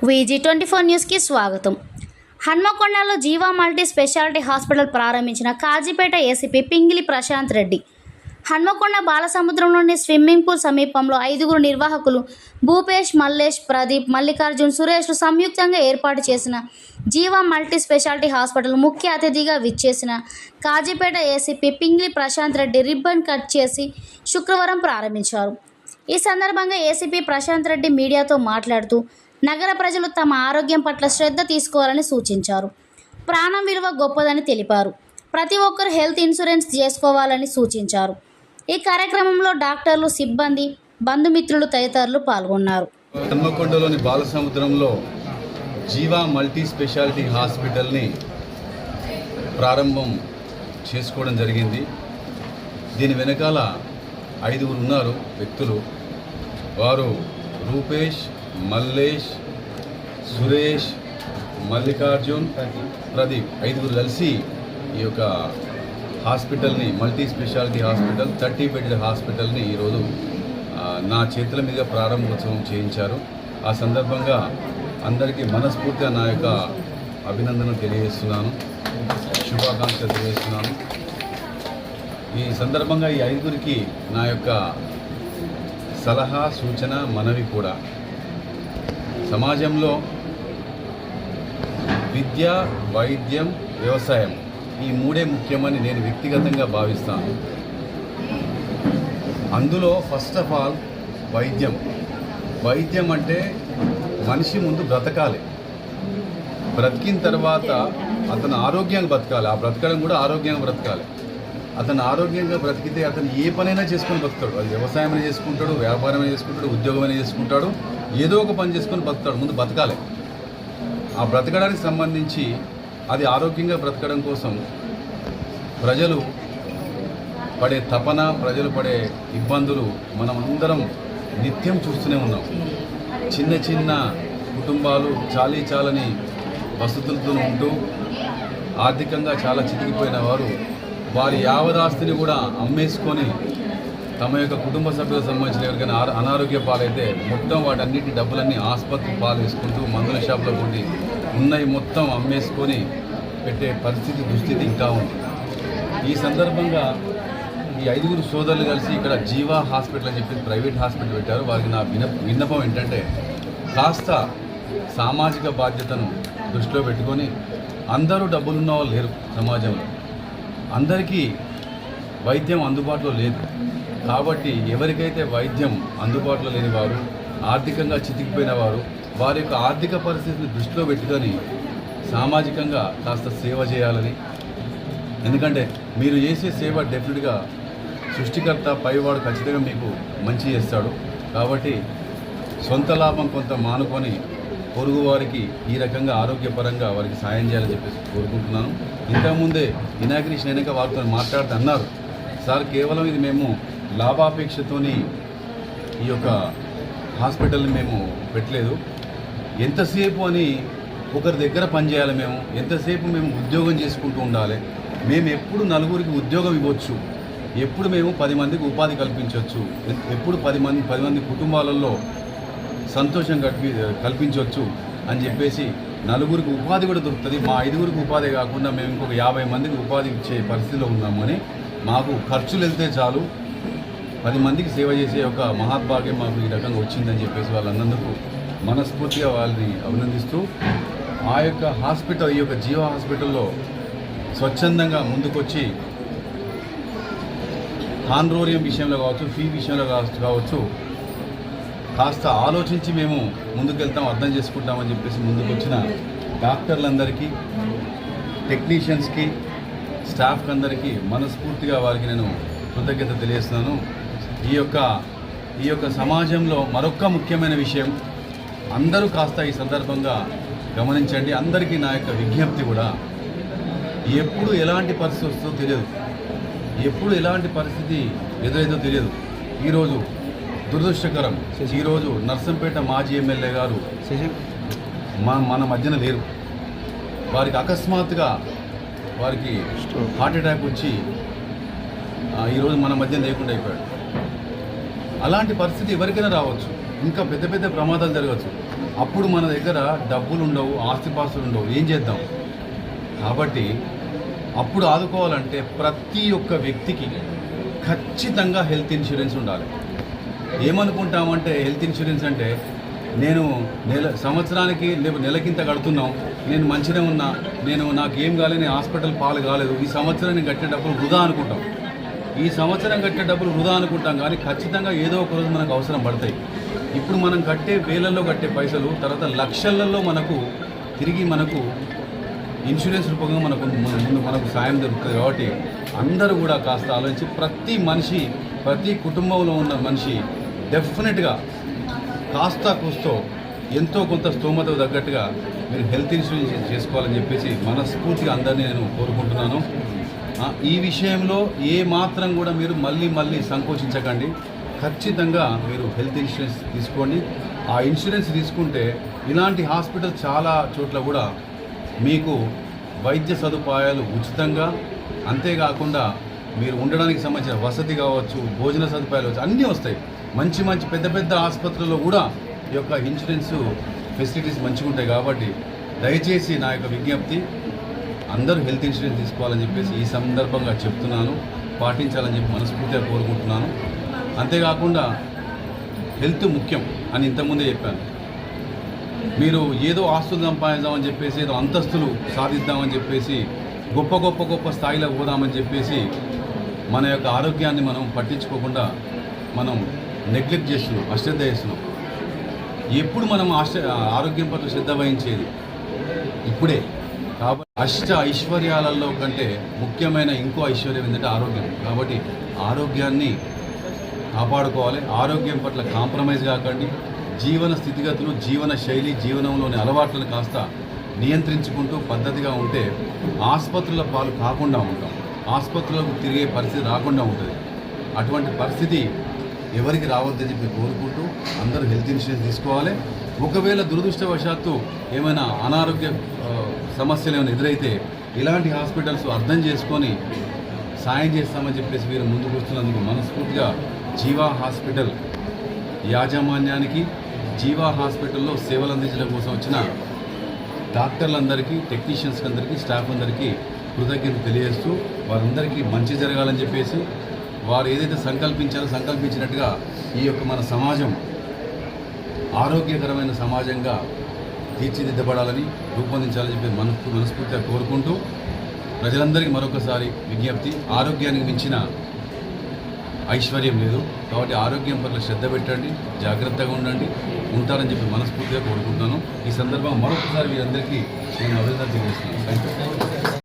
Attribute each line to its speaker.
Speaker 1: VG24 న్యూస్కి స్వాగతం. హన్మకొండలో జీవా మల్టీ స్పెషాలిటీ హాస్పిటల్ ప్రారంభించిన కాజీపేట ఏసీపీ పింగిలి ప్రశాంత్ రెడ్డి. హన్మకొండ బాలసముద్రంలోని స్విమ్మింగ్ పూల్ సమీపంలో 5గురు నిర్వాహకులు భూపేష్, మల్లేష్, ప్రదీప్, మల్లికార్జున్, సురేష్లు సంయుక్తంగా ఏర్పాటు చేసిన జీవా మల్టీ స్పెషాలిటీ హాస్పిటల్ ముఖ్య అతిథిగా విచ్చేసిన Kazipet ACP Pingili Prashanth Reddy ribbon cut చేసి శుక్రవారం ప్రారంభించారు. ఈ సందర్భంగా ఏసీపీ ప్రశాంత్ రెడ్డి మీడియాతో మాట్లాడుతూ నగర ప్రజలు తమ ఆరోగ్యం పట్ల శ్రద్ధ తీసుకోవాలని సూచించారు. ప్రాణం విలువ గొప్పదని తెలిపారు. ప్రతి ఒక్కరు హెల్త్ ఇన్సూరెన్స్ చేసుకోవాలని సూచించారు. ఈ కార్యక్రమంలో డాక్టర్లు, సిబ్బంది, బంధుమిత్రులు తదితరులు పాల్గొన్నారు.
Speaker 2: హన్మకొండలోని బాలసముద్రంలో జీవా మల్టీ స్పెషాలిటీ హాస్పిటల్ని ప్రారంభం చేసుకోవడం జరిగింది. దీని వెనకాల 5గురు ఉన్నారు వ్యక్తులు. వారు రూపేష్, మల్లేష్, సురేష్, మల్లికార్జున్, ప్రదీప్ 5గురు కలిసి ఈ యొక్క హాస్పిటల్ని మల్టీ స్పెషాలిటీ హాస్పిటల్ 30 బెడ్ హాస్పిటల్ని ఈరోజు నా చేతుల మీద ప్రారంభోత్సవం చేయించారు. ఆ సందర్భంగా అందరికీ మనస్ఫూర్తిగా నా యొక్క అభినందనలు తెలియజేస్తున్నాను, శుభాకాంక్షలు తెలియజేస్తున్నాను. ఈ సందర్భంగా ఈ 5గురికి నా యొక్క సలహా, సూచన, మనవి కూడా సమాజంలో విద్య, వైద్యం, వ్యవసాయం ఈ మూడే ముఖ్యమని నేను వ్యక్తిగతంగా భావిస్తాను. అందులో ఫస్ట్ ఆఫ్ ఆల్ వైద్యం అంటే మనిషి ముందు బ్రతకాలి, బ్రతికిన తర్వాత అతను ఆరోగ్యంగా బ్రతకాలి. ఆ బ్రతకడం కూడా ఆరోగ్యంగా బ్రతకాలి. అతను ఆరోగ్యంగా బ్రతికితే అతను ఏ పనైనా చేసుకొని బతుకుతాడు. అది వ్యవసాయమైనా చేసుకుంటాడు, వ్యాపారమైనా చేసుకుంటాడు, ఉద్యోగమైనా చేసుకుంటాడు, ఏదో ఒక పని చేసుకొని బతుకుతాడు. ముందు బతకాలి. ఆ బ్రతకడానికి సంబంధించి అది ఆరోగ్యంగా బ్రతకడం కోసం ప్రజలు పడే తపన, ప్రజలు పడే ఇబ్బందులు మనం అందరం నిత్యం చూస్తూనే ఉన్నాం. చిన్న చిన్న కుటుంబాలు చాలని వసతులతో ఉంటూ ఆర్థికంగా చాలా చితికిపోయిన వారు వారి యావదాస్తిని కూడా అమ్మేసుకొని తమ యొక్క కుటుంబ సభ్యులకు సంబంధించిన ఎవరికైనా అనారోగ్య పాలైతే మొత్తం వాటన్నిటి డబ్బులన్నీ ఆసుపత్రి పాలు వేసుకుంటూ మందుల షాపులో కొట్టి ఉన్నవి మొత్తం అమ్మేసుకొని పెట్టే దుస్థితి ఇంకా ఉంది. ఈ సందర్భంగా ఈ 5గురు సోదరులు కలిసి ఇక్కడ జీవా హాస్పిటల్ అని చెప్పి ప్రైవేట్ హాస్పిటల్ పెట్టారు. వారికి నా విన్నపం ఏంటంటే కాస్త సామాజిక బాధ్యతను దృష్టిలో పెట్టుకొని, అందరూ డబ్బులున్న వాళ్ళు లేరు సమాజంలో, అందరికీ వైద్యం అందుబాటులో లేదు. కాబట్టి ఎవరికైతే వైద్యం అందుబాటులో లేని వారు, ఆర్థికంగా చితికిపోయిన వారు, వారి యొక్క ఆర్థిక పరిస్థితిని దృష్టిలో పెట్టుకొని సామాజికంగా కాస్త సేవ చేయాలని. ఎందుకంటే మీరు చేసే సేవ డెఫినెట్గా సృష్టికర్త పైవాడు ఖచ్చితంగా మీకు మంచి చేస్తాడు. కాబట్టి సొంత లాభం కొంత మానుకొని పొరుగు వారికి ఈ రకంగా ఆరోగ్యపరంగా వారికి సాయం చేయాలని చెప్పేసి కోరుకుంటున్నాను. ఇంతకుముందే ఇనాగ్రేషన్ అయినాక వారితో మాట్లాడుతూ అన్నారు, సార్ కేవలం ఇది మేము లాభాపేక్షతోని ఈ యొక్క హాస్పిటల్ని మేము పెట్టలేదు. ఎంతసేపు అని ఒకరి దగ్గర పనిచేయాలి, ఎంతసేపు మేము ఉద్యోగం చేసుకుంటూ ఉండాలి, మేము ఎప్పుడు నలుగురికి ఉద్యోగం ఇవ్వచ్చు, ఎప్పుడు మేము 10 మందికి ఉపాధి కల్పించవచ్చు, ఎప్పుడు 10 మంది కుటుంబాలలో సంతోషం కల్పించవచ్చు అని చెప్పేసి నలుగురికి ఉపాధి కూడా దొరుకుతుంది. మా 5గురికి ఉపాధి కాకుండా మేము ఇంకొక 50 మందికి ఉపాధి ఇచ్చే పరిస్థితిలో ఉన్నామని, మాకు ఖర్చులు వెళ్తే చాలు 10 మందికి సేవ చేసే ఒక మహాభాగ్యం మాకు ఈ రకంగా వచ్చిందని చెప్పేసి వాళ్ళందుకు మనస్ఫూర్తిగా వాళ్ళని అభినందిస్తూ, ఆ యొక్క హాస్పిటల్, ఈ యొక్క జీవా హాస్పిటల్లో స్వచ్ఛందంగా ముందుకొచ్చి హానరోరియం విషయంలో కావచ్చు, ఫీ విషయంలో కావచ్చు కాస్త ఆలోచించి మేము ముందుకెళ్తాం, అర్థం చేసుకుంటామని చెప్పేసి ముందుకు వచ్చిన డాక్టర్లందరికీ, టెక్నీషియన్స్కి, స్టాఫ్కి అందరికీ మనస్ఫూర్తిగా వారికి నేను కృతజ్ఞత తెలియజేస్తున్నాను. ఈ యొక్క సమాజంలో మరొక ముఖ్యమైన విషయం అందరూ కాస్త ఈ సందర్భంగా గమనించండి. అందరికీ నా యొక్క విజ్ఞప్తి కూడా, ఎప్పుడు ఎలాంటి పరిస్థితి వస్తుందో తెలియదు, ఎప్పుడు ఎలాంటి పరిస్థితి ఎదురైందో తెలియదు. ఈరోజు దురదృష్టకరం, ఈరోజు నర్సంపేట మాజీ ఎమ్మెల్యే గారు మన మధ్యన లేరు. వారికి అకస్మాత్తుగా వారికి హార్ట్ అటాక్ వచ్చి ఈరోజు మన మధ్య లేకుండా అయిపోయాడు. అలాంటి పరిస్థితి ఎవరికైనా రావచ్చు, ఇంకా పెద్ద పెద్ద ప్రమాదాలు జరగవచ్చు. అప్పుడు మన దగ్గర డబ్బులు ఉండవు, ఆస్తిపాస్తులు ఉండవు, ఏం చేద్దాం? కాబట్టి అప్పుడు ఆదుకోవాలంటే ప్రతి ఒక్క వ్యక్తికి ఖచ్చితంగా హెల్త్ ఇన్సూరెన్స్ ఉండాలి. ఏమనుకుంటామంటే హెల్త్ ఇన్సూరెన్స్ అంటే నేను సంవత్సరానికి నెలకింత కడుతున్నాం, నేను మంచిగా ఉన్నా, నాకేం కాలేదు, నేను హాస్పిటల్ పాలు కాలేదు, ఈ సంవత్సరం నేను కట్టే డబ్బులు వృధా అనుకుంటాం. ఈ సంవత్సరం కట్టే డబ్బులు వృధా అనుకుంటాం, కానీ ఖచ్చితంగా ఏదో ఒక రోజు మనకు అవసరం పడతాయి. ఇప్పుడు మనం కట్టే వేలల్లో కట్టే పైసలు తర్వాత లక్షలలో తిరిగి మనకు ఇన్సూరెన్స్ రూపంగా మనకు సాయం దొరుకుతుంది. కాబట్టి అందరూ కూడా కాస్త ఆలోచించి ప్రతి మనిషి, ప్రతి కుటుంబంలో ఉన్న మనిషి డెఫినెట్గా కాస్త కూస్తో ఎంతో కొంత స్తోమత తగ్గట్టుగా మీరు హెల్త్ ఇన్సూరెన్స్ చేసుకోవాలని చెప్పేసి మనస్ఫూర్తిగా అందరినీ నేను కోరుకుంటున్నాను. ఈ విషయంలో ఏ మాత్రం కూడా మీరు మళ్ళీ సంకోచించకండి. ఖచ్చితంగా మీరు హెల్త్ ఇన్సూరెన్స్ తీసుకోండి. ఆ ఇన్సూరెన్స్ తీసుకుంటే ఇలాంటి హాస్పిటల్ చాలా చోట్ల కూడా మీకు వైద్య సదుపాయాలు ఉచితంగా, అంతేకాకుండా మీరు ఉండడానికి సంబంధించిన వసతి కావచ్చు, భోజన సదుపాయాలు కావచ్చు, అన్నీ వస్తాయి. మంచి పెద్ద ఆసుపత్రుల్లో కూడా ఈ యొక్క ఇన్సూరెన్స్ ఫెసిలిటీస్ మంచిగా ఉంటాయి. కాబట్టి దయచేసి నా యొక్క విజ్ఞప్తి, అందరూ హెల్త్ ఇన్సూరెన్స్ తీసుకోవాలని చెప్పేసి ఈ సందర్భంగా చెప్తున్నాను. పాటించాలని చెప్పి మనస్ఫూర్తిగా కోరుకుంటున్నాను. అంతేకాకుండా హెల్త్ ముఖ్యం అని ఇంతకుముందే చెప్పాను. మీరు ఏదో ఆస్తులు సంపాదిద్దామని చెప్పేసి, ఏదో అంతస్తులు సాధిద్దామని చెప్పేసి, గొప్ప స్థాయిలో పోదామని చెప్పేసి మన యొక్క ఆరోగ్యాన్ని మనం పట్టించుకోకుండా మనం నెగ్లెక్ట్ చేస్తున్నాం, అశ్రద్ధ చేస్తున్నాం. ఎప్పుడు మనం ఆరోగ్యం పట్ల శ్రద్ధ వహించేది ఇప్పుడే. కాబట్టి ఐశ్వర్యాలలో కంటే ముఖ్యమైన ఇంకో ఐశ్వర్యం ఏంటంటే ఆరోగ్యం. కాబట్టి ఆరోగ్యాన్ని కాపాడుకోవాలి. ఆరోగ్యం పట్ల కాంప్రమైజ్ కాకండి. జీవన స్థితిగతులు, జీవన శైలి, జీవనంలోని అలవాట్లను కాస్త నియంత్రించుకుంటూ పద్ధతిగా ఉంటే ఆసుపత్రుల పాలు కాకుండా ఉంటాం, ఆసుపత్రులకు తిరిగే పరిస్థితి రాకుండా ఉంటుంది. అటువంటి పరిస్థితి ఎవరికి రావద్దని చెప్పి కోరుకుంటూ అందరూ హెల్త్ ఇన్సూరెన్స్ తీసుకోవాలి. ఒకవేళ దురదృష్టవశాత్తు ఏమైనా అనారోగ్య సమస్యలు ఏమైనా ఎదురైతే ఇలాంటి హాస్పిటల్స్ అర్థం చేసుకొని సాయం చేస్తామని చెప్పేసి వీరు ముందుకు వస్తున్నందుకు మనస్ఫూర్తిగా జీవా హాస్పిటల్ యాజమాన్యానికి, జీవా హాస్పిటల్లో సేవలు అందించడం కోసం వచ్చిన డాక్టర్లందరికీ, టెక్నీషియన్స్ అందరికీ, స్టాఫ్ అందరికీ కృతజ్ఞతలు తెలియజేస్తూ వారందరికీ మంచి జరగాలని చెప్పేసి వారు ఏదైతే సంకల్పించినట్టుగా ఈ యొక్క మన సమాజం ఆరోగ్యకరమైన సమాజంగా తీర్చిదిద్దబడాలని, రూపొందించాలని చెప్పి మనస్ఫూర్తిగా కోరుకుంటూ ప్రజలందరికీ మరొకసారి విజ్ఞప్తి, ఆరోగ్యానికి మించిన ఐశ్వర్యం లేదు. కాబట్టి ఆరోగ్యం పట్ల శ్రద్ధ పెట్టండి, జాగ్రత్తగా ఉంటారని చెప్పి మనస్ఫూర్తిగా కోరుకుంటున్నాను. ఈ సందర్భంగా మరొకసారి వీరందరికీ నేను అభినందన తెలియజేస్తున్నాను. Thank you.